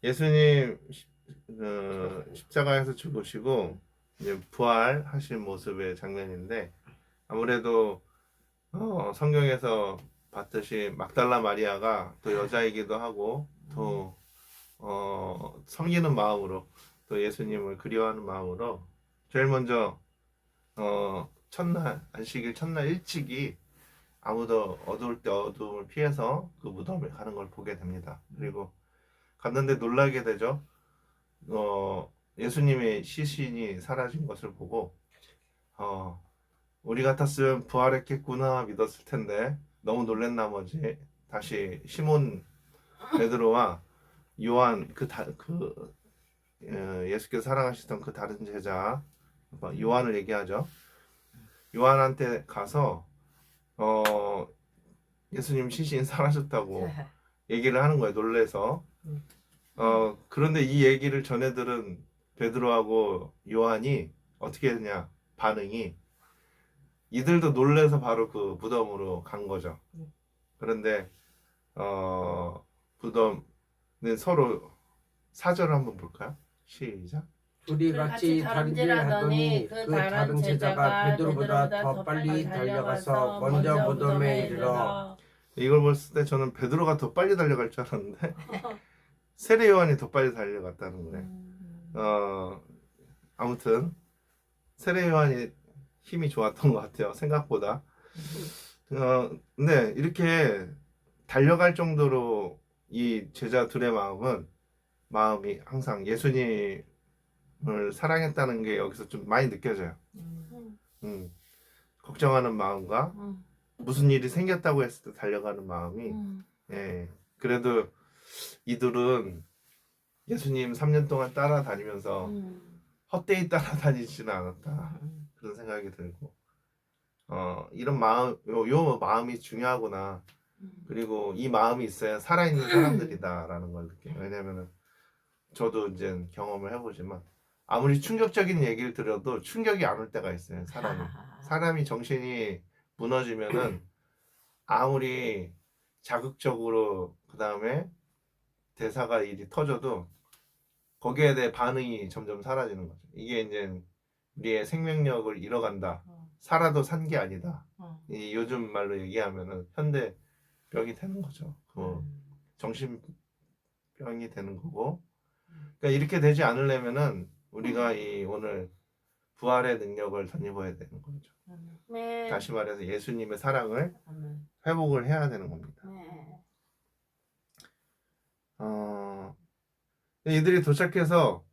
예수님 십자가에서 죽으시고 이제 부활하신 모습의 장면인데 아무래도 성경에서 봤듯이 막달라 마리아가 또 여자이기도 하고 또 섬기는 마음으로 또 예수님을 그리워하는 마음으로 제일 먼저 첫날 안식일 첫날 일찍이 아무도 어두울 때 어두움을 피해서 그 무덤에 가는 걸 보게 됩니다. 그리고 갔는데 놀라게 되죠. 예수님의 시신이 사라진 것을 보고 우리 같았으면 부활했겠구나 믿었을 텐데 너무 놀란 나머지 다시 시몬 베드로와 요한 예수께서 사랑하시던 그 다른 제자 요한을 얘기하죠. 요한한테 가서 예수님 시신 사라졌다고 얘기를 하는 거예요. 놀래서. 그런데 이 얘기를 전해 들은 베드로하고 요한이 어떻게 했냐 반응이 이들도 놀래서 바로 그 무덤으로 간 거죠. 그런데 무덤은 서로 사절을 한번 볼까요? 시작. 둘이 같이 다름질 하더니 그 다른 제자가 베드로보다 더 빨리 달려가서 먼저 무덤에 이르러. 이걸 봤을 때 저는 베드로가 더 빨리 달려갈 줄 알았는데 세례 요한이 더 빨리 달려갔다는 거네. 아무튼 세례 요한이 힘이 좋았던 것 같아요. 생각보다. 근데 이렇게 달려갈 정도로 이 제자들의 마음이 항상 예수님을 사랑했다는 게 여기서 좀 많이 느껴져요. 걱정하는 마음과 무슨 일이 생겼다고 했을 때 달려가는 마음이 예. 그래도 이들은 예수님 3년 동안 따라다니면서 헛되이 따라다니지는 않았다. 그런 생각이 들고 이런 마음, 요 마음이 중요하구나. 그리고 이 마음이 있어야 살아있는 사람들이다라는 걸 느껴요. 왜냐면은 저도 이제 경험을 해보지만 아무리 충격적인 얘기를 들어도 충격이 안 올 때가 있어요. 사람이 정신이 무너지면은 아무리 자극적으로 그 다음에 대사가 일이 터져도 거기에 대해 반응이 점점 사라지는 거죠. 이게 이제 우리의 생명력을 잃어간다. 살아도 산 게 아니다. 이 요즘 말로 얘기하면은 현대병이 되는 거죠. 정신병이 되는 거고. 그러니까 이렇게 되지 않으려면은 우리가 이 오늘 부활의 능력을 덧입어야 되는 거죠. 다시 말해서 예수님의 사랑을 회복을 해야 되는 겁니다. 이들이 도착해서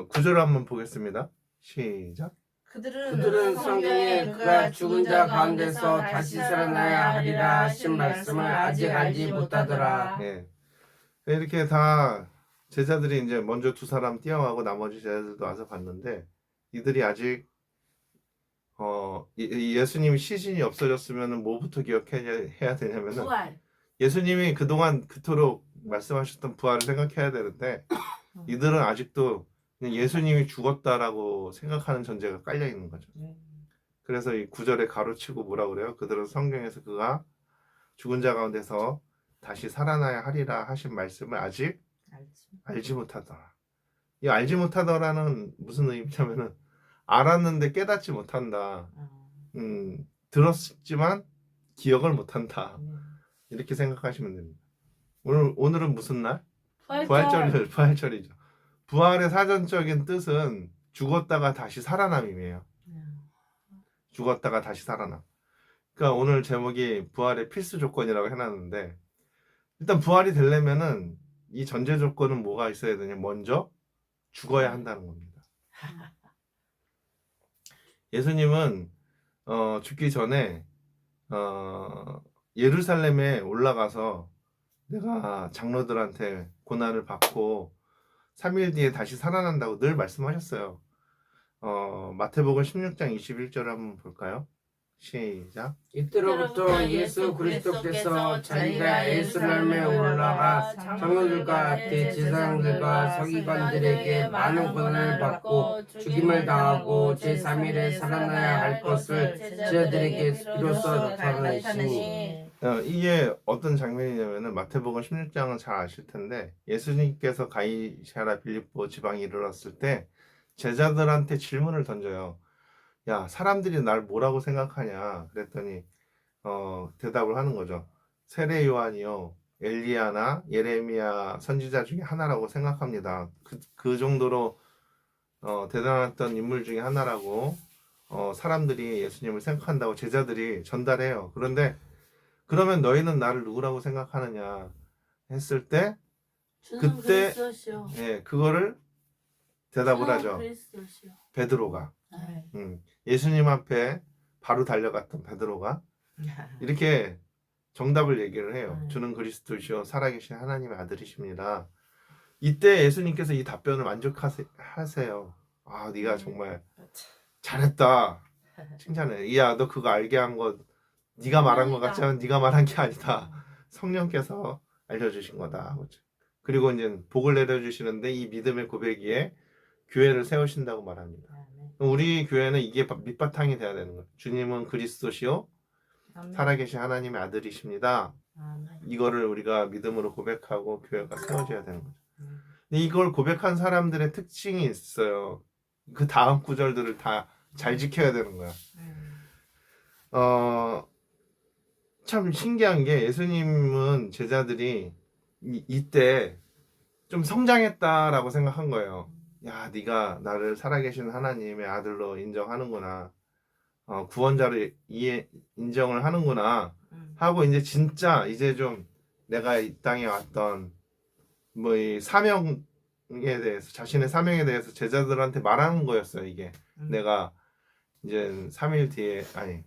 구절을 한번 보겠습니다. 시작. 그들은 성경에 그가 죽은 자 가운데서 다시 살아나야 하리라 하신 말씀을 아직 알지 못하더라. 예. 이렇게 다 제자들이 이제 먼저 두 사람 뛰어가고 나머지 제자들도 와서 봤는데 이들이 아직 예수님이 시신이 없어졌으면 뭐부터 기억해야 되냐면은 부활. 예수님이 그동안 그토록 말씀하셨던 부활을 생각해야 되는데 이들은 아직도 그냥 예수님이 죽었다라고 생각하는 전제가 깔려 있는 거죠. 그래서 이 구절에 가로치고 뭐라 그래요? 그들은 성경에서 그가 죽은 자 가운데서 다시 살아나야 하리라 하신 말씀을 아직 알지 못하더라. 이 알지 못하더라는 무슨 의미냐면은 알았는데 깨닫지 못한다. 들었지만 기억을 못한다. 이렇게 생각하시면 됩니다. 오늘은 무슨 날? 부활절이죠. 부활의 사전적인 뜻은 죽었다가 다시 살아남이에요. 죽었다가 다시 살아남. 그러니까 오늘 제목이 부활의 필수 조건이라고 해놨는데 일단 부활이 되려면은 이 전제 조건은 뭐가 있어야 되냐? 먼저 죽어야 한다는 겁니다. 예수님은 죽기 전에 예루살렘에 올라가서 내가 장로들한테 고난을 받고 3일 뒤에 다시 살아난다고 늘 말씀하셨어요. 마태복음 16장 21절을 한번 볼까요? 시작. 이때로부터 예수 그리스도께서 자기가 예루살렘에 올라가 장로들과 대제사장들과 서기관들에게 많은 고난을 받고 죽임을 당하고 제3일에 살아나야 할 것을 제자들에게 비로소 나타내시니 이게 어떤 장면이냐면은 마태복음 16장은 잘 아실 텐데 예수님께서 가이사랴 빌립보 지방에 이르렀을 때 제자들한테 질문을 던져요. 야, 사람들이 날 뭐라고 생각하냐? 그랬더니 대답을 하는 거죠. 세례 요한이요, 엘리야나 예레미야 선지자 중에 하나라고 생각합니다. 그 정도로 대단했던 인물 중에 하나라고 사람들이 예수님을 생각한다고 제자들이 전달해요. 그런데 그러면 너희는 나를 누구라고 생각하느냐 했을 때 주는 그때 그리스도시요. 예, 그거를 대답을 주는 하죠. 그리스도시요. 베드로가 네. 예수님 앞에 바로 달려갔던 베드로가 이렇게 정답을 얘기를 해요. 주는 그리스도시요 살아계신 하나님의 아들이십니다. 이때 예수님께서 이 답변을 만족하세요. 아, 네가 정말 잘했다. 칭찬해. 야, 너 그거 알게 한 거 네가 말한 것 같지만 네가 말한 게 아니다. 성령께서 알려주신 거다. 그리고 이제 복을 내려주시는데 이 믿음의 고백이에 교회를 세우신다고 말합니다. 우리 교회는 이게 밑바탕이 돼야 되는 거예요. 주님은 그리스도시요 살아계신 하나님의 아들이십니다. 이거를 우리가 믿음으로 고백하고 교회가 세워져야 되는 거죠. 근데 이걸 고백한 사람들의 특징이 있어요. 그 다음 구절들을 다 잘 지켜야 되는 거야. 참 신기한 게 예수님은 제자들이 이때 좀 성장했다라고 생각한 거예요. 야, 네가 나를 살아계신 하나님의 아들로 인정하는구나. 구원자로 인정을 하는구나 하고 이제 진짜 이제 좀 내가 이 땅에 왔던 뭐 이 사명에 대해서 자신의 사명에 대해서 제자들한테 말하는 거였어요. 이게 내가 이제 3일 뒤에 아니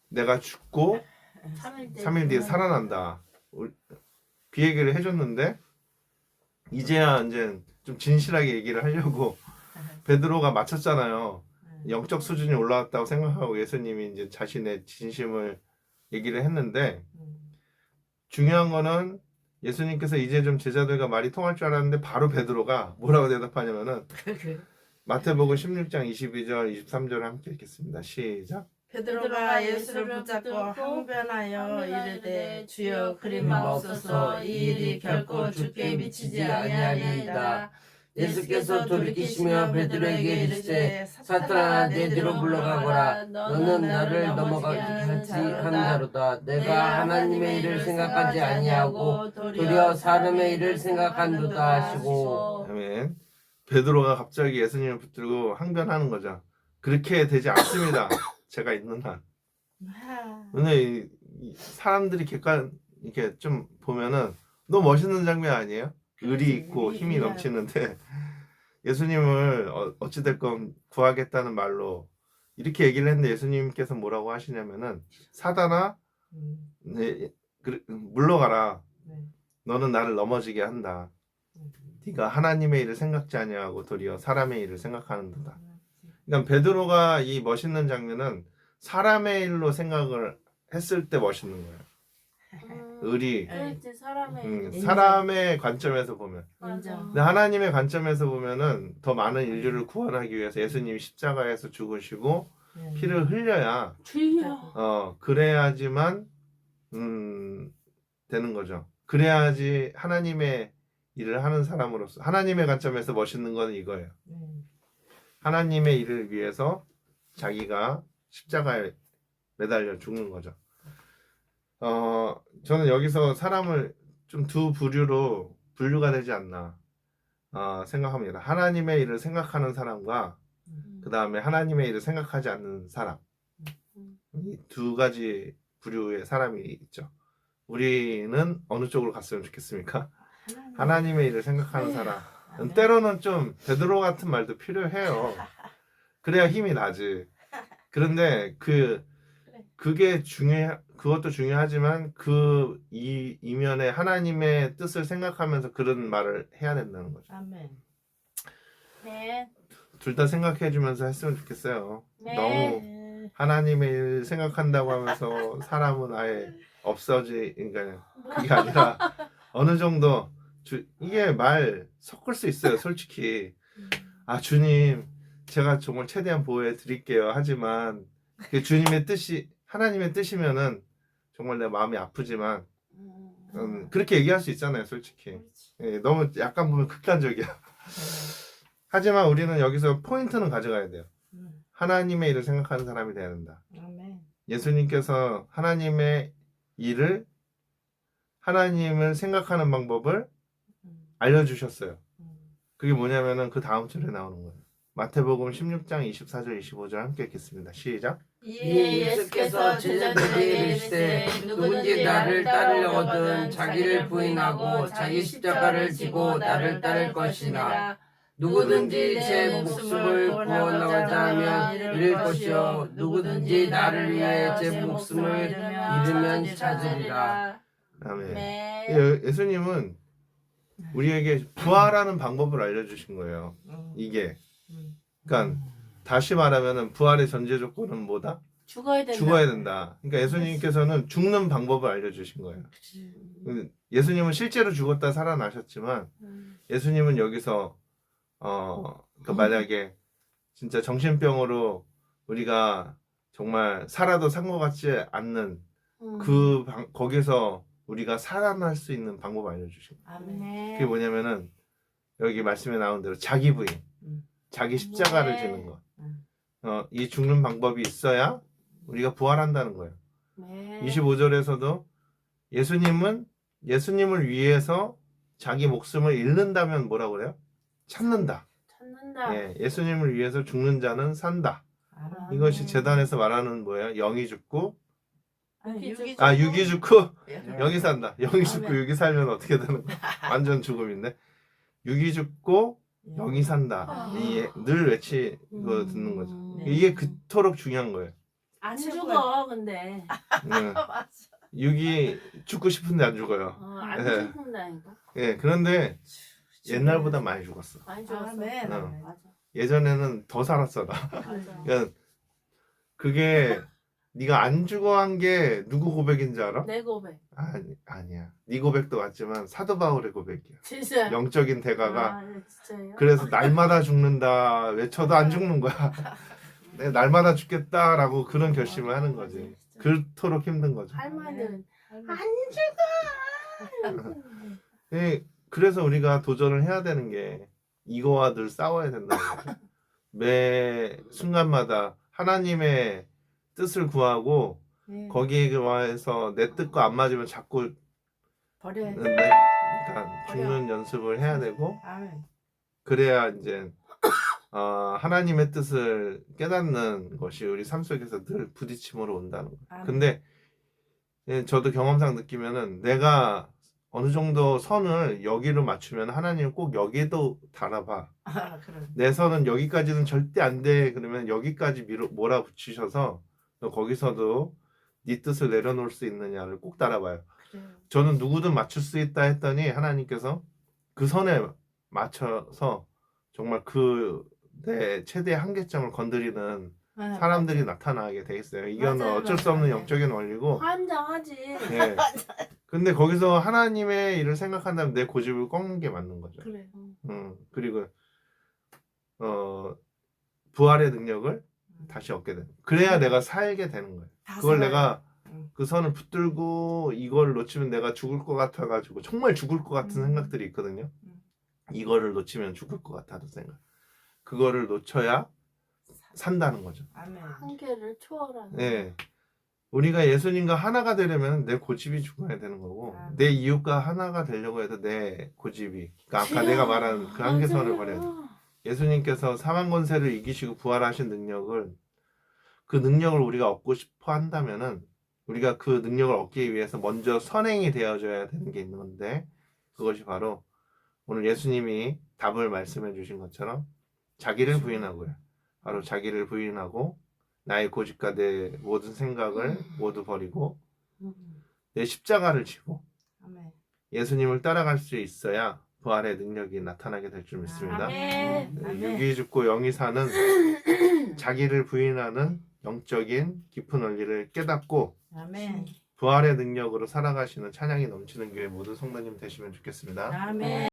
내가 죽고 3일 뒤에 살아난다. 비얘기를 해줬는데 이제야 이제 좀 진실하게 얘기를 하려고 베드로가 맞췄잖아요. 영적 수준이 올라왔다고 생각하고 예수님이 이제 자신의 진심을 얘기를 했는데 중요한 거는 예수님께서 이제 좀 제자들과 말이 통할 줄 알았는데 바로 베드로가 뭐라고 대답하냐면은 마태복음 16장 22절 23절을 함께 읽겠습니다. 시작. 베드로가 예수를 붙잡고 항변하여 이르되 주여 그리 마옵소서 이 일이 결코 주께 미치지 아니하리이다. 예수께서 돌이키시며 베드로에게 이르시되 사탄아 내 뒤로 물러가거라. 너는 나를 넘어가게 하는 자로다. 내가 하나님의 일을 생각하지 아니하고 도리어 사람의 일을 생각한도다 하시고. 아멘. 베드로가 갑자기 예수님을 붙들고 항변하는 거죠. 그렇게 되지 않습니다. 제가 있는 한. 오늘 사람들이 이렇게 좀 보면은 너무 멋있는 장면 아니에요? 의리 있고 힘이 넘치는데 예수님을 어찌됐건 구하겠다는 말로 이렇게 얘기를 했는데 예수님께서 뭐라고 하시냐면은 사단아 물러가라. 너는 나를 넘어지게 한다. 네가 하나님의 일을 생각지 아니하고 도리어 사람의 일을 생각하는도다. 그러니까 베드로가 이 멋있는 장면은 사람의 일로 생각을 했을 때 멋있는 거예요. 의리, 그렇지, 사람의 관점에서 보면. 인정. 근데 하나님의 관점에서 보면은 더 많은 인류를 구원하기 위해서 예수님이 십자가에서 죽으시고 피를 흘려야 주여. 그래야지만 되는 거죠. 그래야지 하나님의 일을 하는 사람으로서 하나님의 관점에서 멋있는 건 이거예요. 하나님의 일을 위해서 자기가 십자가에 매달려 죽는 거죠. 저는 여기서 사람을 좀 두 부류로 분류가 되지 않나 생각합니다. 하나님의 일을 생각하는 사람과 그 다음에 하나님의 일을 생각하지 않는 사람, 이 두 가지 부류의 사람이 있죠. 우리는 어느 쪽으로 갔으면 좋겠습니까? 하나님의 일을 생각하는 사람. 때로는 좀 베드로 같은 말도 필요해요. 그래야 힘이 나지. 그런데 그게 그것도 중요하지만 그 이면에 하나님의 뜻을 생각하면서 그런 말을 해야 된다는 거죠. 아멘. 네. 둘 다 생각해 주면서 했으면 좋겠어요. 네. 너무 하나님의 일 생각한다고 하면서 사람은 아예 그러니까 그게 아니라 어느 정도 이게 말 섞을 수 있어요. 솔직히 주님 제가 정말 최대한 보호해 드릴게요. 하지만 주님의 뜻이 하나님의 뜻이면은 정말 내 마음이 아프지만 그렇게 얘기할 수 있잖아요, 솔직히. 예, 너무 약간 보면 극단적이야. 하지만 우리는 여기서 포인트는 가져가야 돼요. 하나님의 일을 생각하는 사람이 돼야 된다. 아멘. 예수님께서 하나님의 일을, 하나님을 생각하는 방법을 알려주셨어요. 그게 뭐냐면은 그 다음 절에 나오는 거예요. 마태복음 16장 24절 25절 함께 읽겠습니다. 시작. 이에 예수께서 제자들에게 이르시되 누구든지 나를 따르려거든 자기를 부인하고 자기 십자가를 지고 나를 따를 것이나 누구든지 제 목숨을 구원하고자 하면 잃을 것이요 누구든지 나를 위해 제 목숨을 잃으면 찾으리라. 아멘. 네. 예수님은 우리에게 부활하는 방법을 알려주신 거예요. 이게. 그러니까 다시 말하면은 부활의 전제 조건은 뭐다? 죽어야 된다. 죽어야 된다. 그러니까 예수님께서는 죽는 방법을 알려주신 거예요. 예수님은 실제로 죽었다 살아나셨지만 예수님은 여기서 그러니까 만약에 진짜 정신병으로 우리가 정말 살아도 산 것 같지 않는 거기서 우리가 살아날 수 있는 방법을 알려주신 거예요. 아멘. 네. 그게 뭐냐면은 여기 말씀에 나온 대로 자기 부인, 자기 십자가를 네. 지는 것. 이 죽는 방법이 있어야 우리가 부활한다는 거예요. 네. 25절에서도 예수님을 위해서 자기 목숨을 잃는다면 뭐라고 그래요? 찾는다. 찾는다. 예, 예수님을 위해서 죽는 자는 산다. 아멘. 이것이 재단에서 말하는 뭐예요? 영이 죽고 육이 육이 죽고 네. 영이 산다. 영이 죽고 아멘. 육이 살면 어떻게 되는 거야? 완전 죽음인데. 육이 죽고 영이 산다. 이게 늘 외치고 듣는 거죠. 이게 그토록 중요한 거예요. 안 최고야. 죽어 근데. 네. 육이 죽고 싶은데 안 죽어요. 안 네. 죽는다니까. 예, 그런데 옛날보다 많이 죽었어. 많이 죽었어. 아멘. 어. 맞아. 예전에는 더 살았어 나. 맞아. 그러니까 그게 네가 안 죽어 한 게 누구 고백인 줄 알아? 내 고백. 아니야. 네 고백도 맞지만 사도 바울의 고백이야. 진짜. 영적인 대가가. 아, 진짜요? 그래서 날마다 죽는다 외쳐도 안 죽는 거야. 내 날마다 죽겠다라고 그런 결심을 하는 거지. 그토록 힘든 거죠. 할머니는 안 예, 그래서 우리가 도전을 해야 되는 게 이거와 늘 싸워야 된다는 거죠. 매 순간마다 하나님의 뜻을 구하고 거기에 와서 내 뜻과 안 맞으면 자꾸 버려야 돼. 그러니까 죽는 연습을 해야 되고 아멘. 그래야 이제 하나님의 뜻을 깨닫는 것이 우리 삶 속에서 늘 부딪힘으로 온다는 거예요. 아멘. 근데 예, 저도 경험상 느끼면은 내가 어느 정도 선을 여기로 맞추면 하나님은 꼭 여기도 달아봐. 그럼. 내 선은 여기까지는 절대 안 돼. 그러면 여기까지 몰아붙이셔서 너 거기서도 네 뜻을 내려놓을 수 있느냐를 꼭 달아봐요. 그래요. 저는 누구든 맞출 수 있다 했더니 하나님께서 그 선에 맞춰서 정말 그 내 최대 한계점을 건드리는 사람들이 나타나게 돼 있어요. 이건 맞아요, 어쩔 수 없는 맞아요. 영적인 원리고. 환장하지. 예. 근데 거기서 하나님의 일을 생각한다면 내 고집을 꺾는 게 맞는 거죠. 그래. 그리고 부활의 능력을 다시 얻게 되는. 그래야 내가 살게 되는 거예요. 그걸 내가 그 선을 붙들고 이걸 놓치면 내가 죽을 것 같아가지고 정말 죽을 것 같은 생각들이 있거든요. 이거를 놓치면 죽을 것 같다는 생각. 그거를 놓쳐야 산다는 거죠. 아멘. 한계를 초월하는. 예. 우리가 예수님과 하나가 되려면 내 고집이 죽어야 되는 거고 아. 내 이웃과 하나가 되려고 해도 내 고집이 그러니까 아까 내가 말한 그 한계선을 버려야 돼. 예수님께서 사망 권세를 이기시고 부활하신 능력을 그 능력을 우리가 얻고 싶어 한다면은 우리가 그 능력을 얻기 위해서 먼저 선행이 되어줘야 되는 게 있는 건데 그것이 바로 오늘 예수님이 답을 말씀해 주신 것처럼 자기를 부인하고요. 바로 자기를 부인하고 나의 고집과 내 모든 생각을 모두 버리고 내 십자가를 지고 아멘. 예수님을 따라갈 수 있어야 부활의 능력이 나타나게 될 줄 믿습니다. 아멘. 아멘. 육이 죽고 영이 사는 자기를 부인하는 영적인 깊은 원리를 깨닫고 아멘. 부활의 능력으로 살아가시는 찬양이 넘치는 교회 모든 성도님 되시면 좋겠습니다. 아멘.